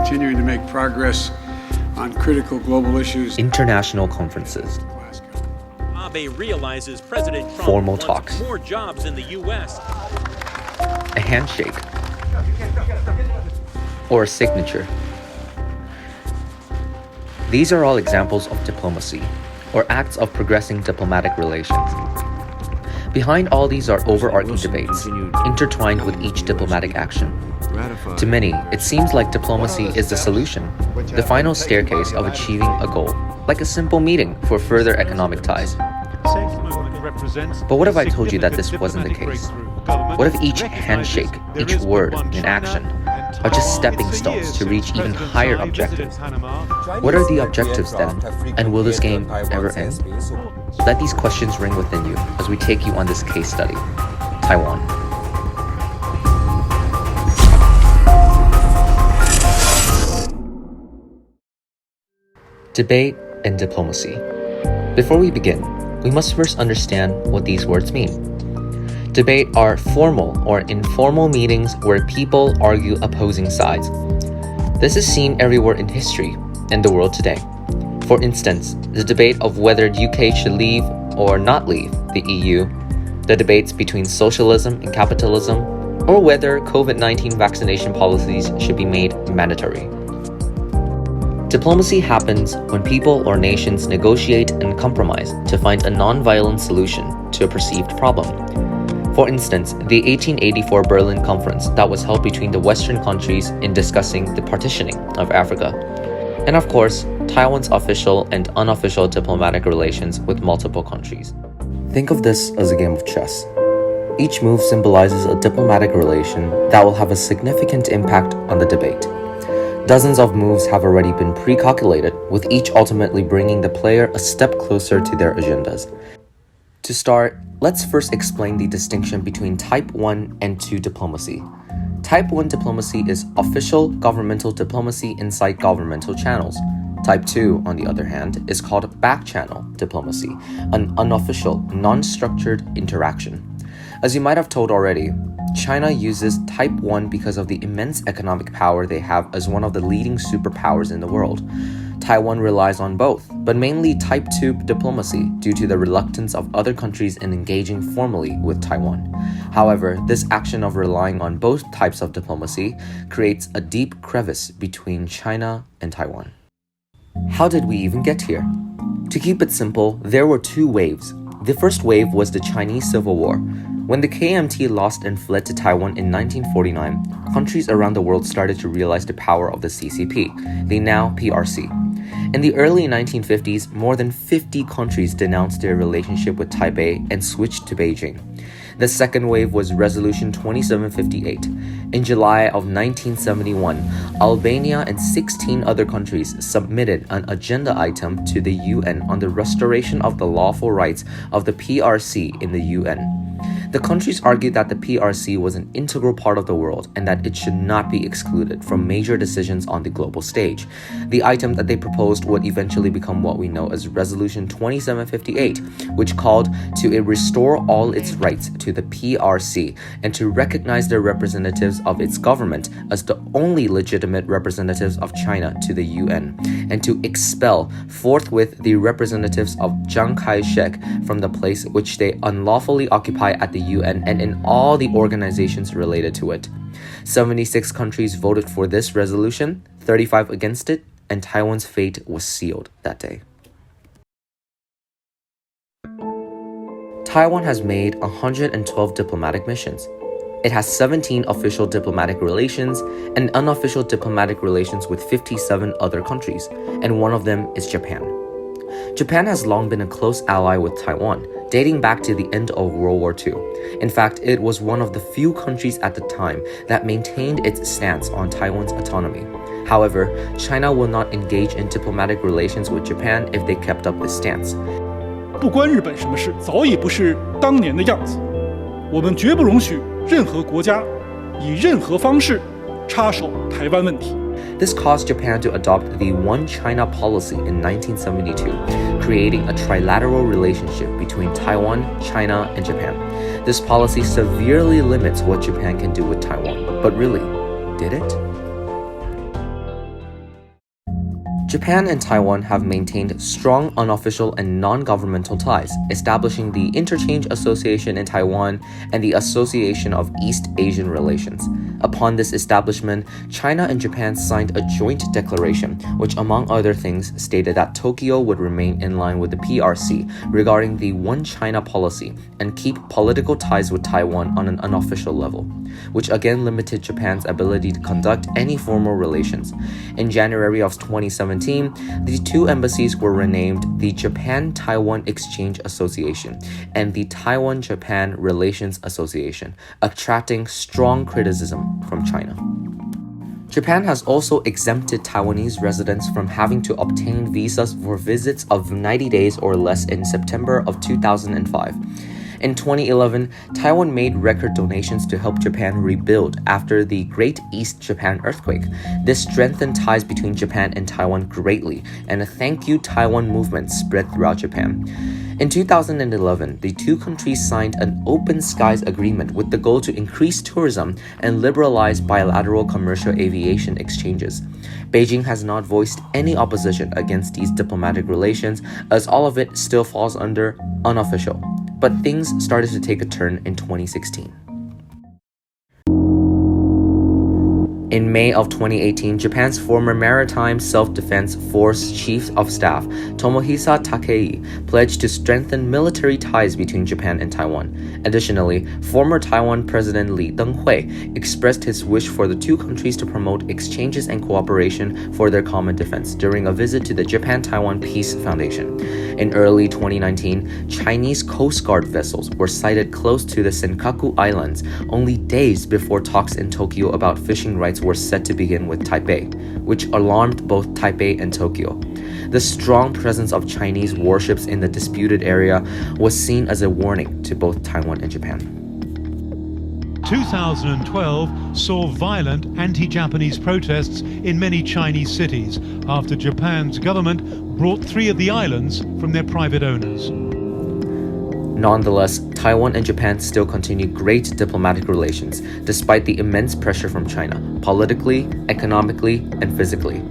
continuing to make progress on critical global issues. International conferences. Abe realizes President Trump Formal wants talks. more jobs in the U.S. A handshake. Or a signature. These are all examples of diplomacy, or acts of progressing diplomatic relations. Behind all these are overarching debates, intertwined with each diplomatic action. To many, it seems like diplomacy is the solution, the final staircase of achieving a goal, like a simple meeting for further economic ties. But what if I told you that this wasn't the case? What if each handshake, each word and action are just stepping stones to reach even higher objectives? What are the objectives then? And will this game ever end? Let these questions ring within you as we take you on this case study, Taiwan. Debate and diplomacy. Before we begin, we must first understand what these words mean. Debate are formal or informal meetings where people argue opposing sides. This is seen everywhere in history and the world today. For instance, the debate of whether the UK should leave or not leave the EU, the debates between socialism and capitalism, or whether COVID-19 vaccination policies should be made mandatory. Diplomacy happens when people or nations negotiate and compromise to find a non-violent solution to a perceived problem. For instance, the 1884 Berlin Conference that was held between the Western countries in discussing the partitioning of Africa. And of course, Taiwan's official and unofficial diplomatic relations with multiple countries. Think of this as a game of chess. Each move symbolizes a diplomatic relation that will have a significant impact on the debate. Dozens of moves have already been pre-calculated, with each ultimately bringing the player a step closer to their agendas. To start, let's first explain the distinction between Type 1 and 2 diplomacy. Type 1 diplomacy is official governmental diplomacy inside governmental channels. Type 2, on the other hand, is called back-channel diplomacy, an unofficial, non-structured interaction. As you might have told already, China uses Type 1 because of the immense economic power they have as one of the leading superpowers in the world. Taiwan relies on both, but mainly Type 2 diplomacy due to the reluctance of other countries in engaging formally with Taiwan. However, this action of relying on both types of diplomacy creates a deep crevice between China and Taiwan. How did we even get here? To keep it simple, there were two waves. The first wave was the Chinese Civil War. When the KMT lost and fled to Taiwan in 1949, countries around the world started to realize the power of the CCP, the now PRC. In the early 1950s, more than 50 countries denounced their relationship with Taipei and switched to Beijing. The second wave was Resolution 2758. In July of 1971, Albania and 16 other countries submitted an agenda item to the UN on the restoration of the lawful rights of the PRC in the UN. The countries argued that the PRC was an integral part of the world and that it should not be excluded from major decisions on the global stage. The item that they proposed would eventually become what we know as Resolution 2758, which called to restore all its rights to the PRC and to recognize the representatives of its government as the only legitimate representatives of China to the UN, and to expel forthwith the representatives of Chiang Kai-shek from the place which they unlawfully occupy at the UN and in all the organizations related to it. 76 countries voted for this resolution, 35 against it, and Taiwan's fate was sealed that day. Taiwan has made 112 diplomatic missions. It has 17 official diplomatic relations and unofficial diplomatic relations with 57 other countries, and one of them is Japan. Japan has long been a close ally with Taiwan, dating back to the end of World War II. In fact, it was one of the few countries at the time that maintained its stance on Taiwan's autonomy. However, China will not engage in diplomatic relations with Japan if they kept up this stance. 不关日本什么事，早已不是当年的样子。我们绝不容许任何国家以任何方式插手台湾问题。This caused Japan to adopt the One China policy in 1972, creating a trilateral relationship between Taiwan, China, and Japan. This policy severely limits what Japan can do with Taiwan. But really, did it? Japan and Taiwan have maintained strong unofficial and non-governmental ties, establishing the Interchange Association in Taiwan and the Association of East Asian Relations. Upon this establishment, China and Japan signed a joint declaration, which among other things stated that Tokyo would remain in line with the PRC regarding the One China policy and keep political ties with Taiwan on an unofficial level, which again limited Japan's ability to conduct any formal relations. In January of 2017, the two embassies were renamed the Japan-Taiwan Exchange Association and the Taiwan-Japan Relations Association, attracting strong criticism from China. Japan has also exempted Taiwanese residents from having to obtain visas for visits of 90 days or less in September of 2005. In 2011, Taiwan made record donations to help Japan rebuild after the Great East Japan earthquake. This strengthened ties between Japan and Taiwan greatly, and a Thank You Taiwan movement spread throughout Japan. In 2011, the two countries signed an Open Skies Agreement with the goal to increase tourism and liberalize bilateral commercial aviation exchanges. Beijing has not voiced any opposition against these diplomatic relations, as all of it still falls under unofficial. But things started to take a turn in 2016. In May of 2018, Japan's former Maritime Self-Defense Force Chief of Staff, Tomohisa Takei, pledged to strengthen military ties between Japan and Taiwan. Additionally, former Taiwan President Lee Teng-hui expressed his wish for the two countries to promote exchanges and cooperation for their common defense during a visit to the Japan-Taiwan Peace Foundation. In early 2019, Chinese Coast Guard vessels were sighted close to the Senkaku Islands only days before talks in Tokyo about fishing rights were set to begin with Taipei, which alarmed both Taipei and Tokyo. The strong presence of Chinese warships in the disputed area was seen as a warning to both Taiwan and Japan. 2012 saw violent anti-Japanese protests in many Chinese cities after Japan's government brought 3 of the islands from their private owners. Nonetheless, Taiwan and Japan still continue great diplomatic relations despite the immense pressure from China, politically, economically, and physically.